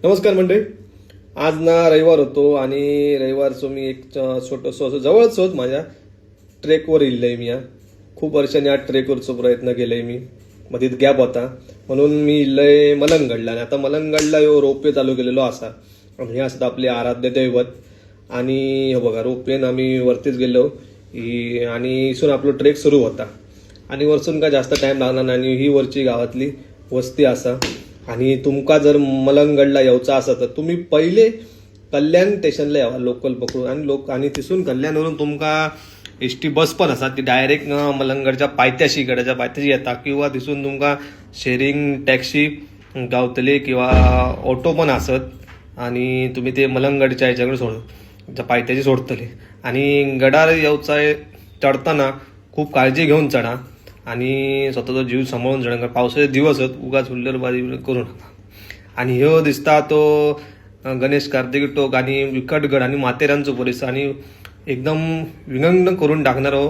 नमस्कार मंडळी. आज ना रविवार होतो आणि रविवारचं मी एक छोटंसं असं जवळच होत माझ्या ट्रेकवर इल्लंय मी. खूप वर्षांनी आज ट्रेकवरचा प्रयत्न केलाय मी. मध्ये गॅप होता म्हणून मी इल्लय मलंगडला. आणि आता मलंगडला रोपवे चालू केलेलो असा. हे असतं आपले आराध्य दैवत. आणि हे बघा रोपवेन आम्ही वरतीच गेलो आणि इथून आपलं ट्रेक सुरू होता. आणि वरसून काय जास्त टाइम लागला नाही. आणि ही वरची गावातली वस्ती असा. आणि तुमका जर मलंगडला यायचं असं तर तुम्ही पहिले कल्याण स्टेशनला यावा लोकल पकडून. आणि तिथून कल्याणवरून तुमका एसटी बस पण असा ती डायरेक्ट मलंगडच्या पायथ्याशी गडाच्या पायथ्याशी येता. किंवा तिथून तुमका शेअरिंग टॅक्सी गावतले किंवा ऑटो पण असत. आणि तुम्ही ते मलंगडच्या ह्याच्याकडे त्या पायथ्याशी सोडतले. आणि गडार येवचाय चढताना खूप काळजी घेऊन चढा आणि स्वतःचा जीव सांभाळून चढा. पावसाचे दिवस आहेत, उगाच हुल्लडबाजी करू नका. आणि ह्यो दिसता तो गणेश कार्तिक टोक आणि विकटगड आणि माथेरानचो परिसर. आणि एकदम विंगंग करून टाकणारो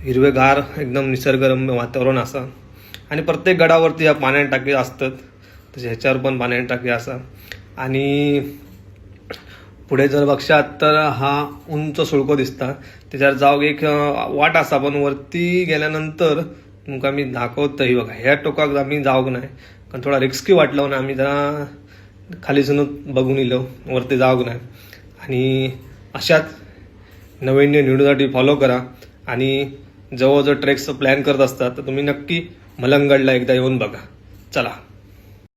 हिरवेगार एकदम निसर्गरम्य वातावरण असा. आणि प्रत्येक गडावरती ह्या पाण्यात टाकी असतात, तसे ह्याच्यावर पण पाण्यात टाकी असा. आणि पुढे जर बघशात तर हा उंच सुळको दिसता, त्याच्यावर जाऊ एक वाट असा. पण वरती गेल्यानंतर तुमका मी दाखवतही बघा. ह्या टोकाक आम्ही जाऊक नाही कारण थोडा रिस्की वाटलो ना. आम्ही जरा खालीसून बघून इलो, वरती जाऊक नाही. आणि अशात नवीन व्हिडिओसाठी फॉलो करा. आणि जवळ ट्रेकचं प्लॅन करत असतात तर तुम्ही नक्की मलंगडला एकदा येऊन बघा. चला.